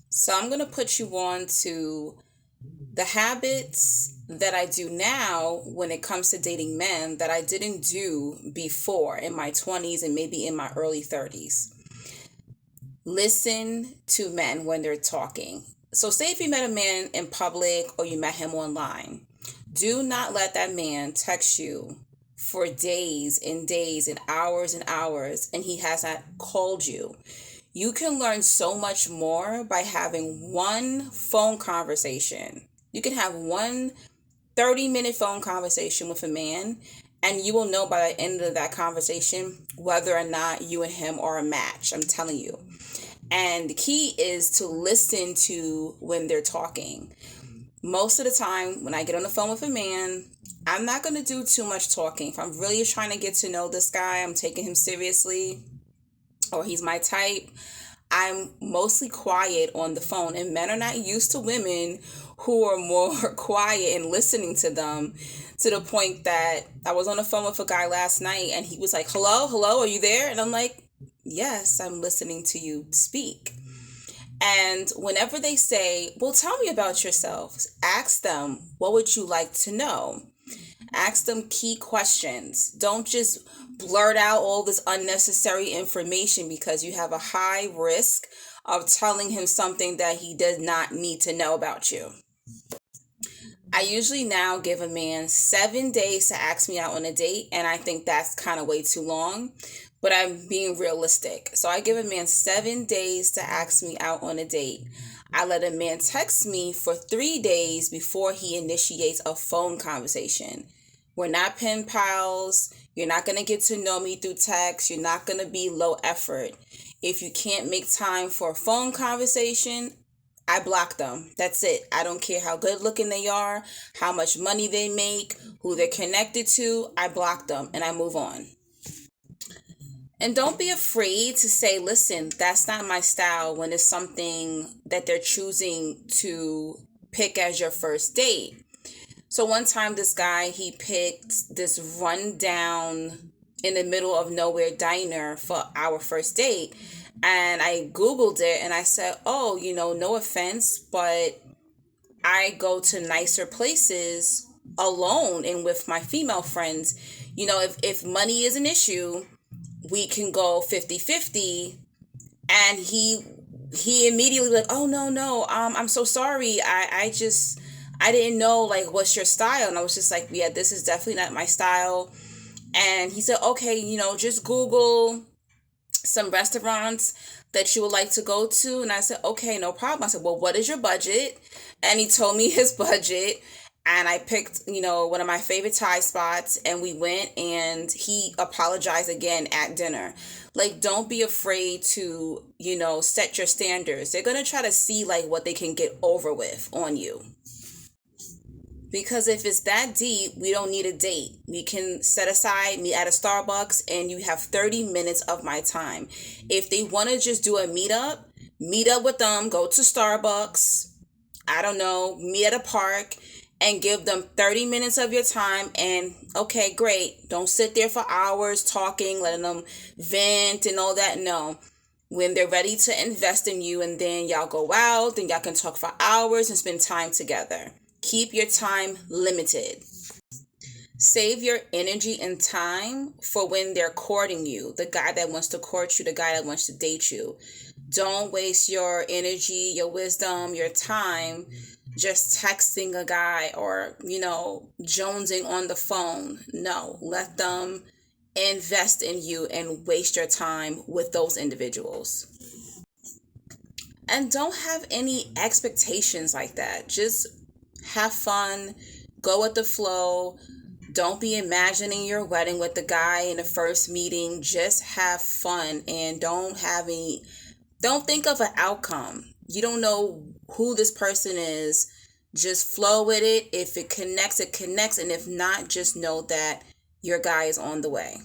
So I'm going to put you on to the habits that I do now when it comes to dating men that I didn't do before in my 20s and maybe in my early 30s. Listen to men when they're talking. So, say if you met a man in public or you met him online, do not let that man text you for days and hours, and he has not called you. You can learn so much more by having one phone conversation. You can have one 30-minute phone conversation with a man, and you will know by the end of that conversation whether or not you and him are a match. I'm telling you. And the key is to listen to when they're talking. Most of the time, when I get on the phone with a man, I'm not going to do too much talking. If I'm really trying to get to know this guy, I'm taking him seriously, or he's my type, I'm mostly quiet on the phone. And men are not used to women who are more quiet and listening to them, to the point that I was on the phone with a guy last night and he was like, hello, are you there? And I'm like, yes, I'm listening to you speak. And whenever they say, well, tell me about yourself, ask them, what would you like to know? Ask them key questions. Don't just blurt out all this unnecessary information, because you have a high risk of telling him something that he does not need to know about you. I usually now give a man 7 days to ask me out on a date, and I think that's kind of way too long, but I'm being realistic. So I give a man 7 days to ask me out on a date. I let a man text me for 3 days before he initiates a phone conversation. We're not pen pals. You're not going to get to know me through text. You're not going to be low effort. If you can't make time for a phone conversation, I block them. That's it. I don't care how good looking they are, how much money they make, who they're connected to. I block them and I move on. And don't be afraid to say, listen, that's not my style, when it's something that they're choosing to pick as your first date. So one time this guy, he picked this rundown in the middle of nowhere diner for our first date. And I Googled it and I said, oh, no offense, but I go to nicer places alone and with my female friends. If money is an issue, we can go 50-50. And he immediately like, oh, no, I'm so sorry. I didn't know, like, what's your style? And I was just like, yeah, this is definitely not my style. And he said, okay, just Google some restaurants that you would like to go to. And I said, okay, no problem. I said, well, what is your budget? And he told me his budget. And I picked, one of my favorite Thai spots, and we went, and he apologized again at dinner. Like, don't be afraid to, set your standards. They're going to try to see, like, what they can get over with on you. Because if it's that deep, we don't need a date. We can set aside, meet at a Starbucks, and you have 30 minutes of my time. If they want to just do a meet up with them, go to Starbucks, I don't know, meet at a park, and give them 30 minutes of your time. And okay, great. Don't sit there for hours talking, letting them vent and all that. No. When they're ready to invest in you, and then y'all go out, then y'all can talk for hours and spend time together. Keep your time limited. Save your energy and time for when they're courting you, the guy that wants to court you, the guy that wants to date you. Don't waste your energy, your wisdom, your time just texting a guy or, jonesing on the phone. No, let them invest in you and waste your time with those individuals. And don't have any expectations like that. Just have fun, go with the flow. Don't be imagining your wedding with the guy in the first meeting. Just have fun, and don't think of an outcome. You don't know who this person is. Just flow with it. If it connects, it connects. And if not, just know that your guy is on the way.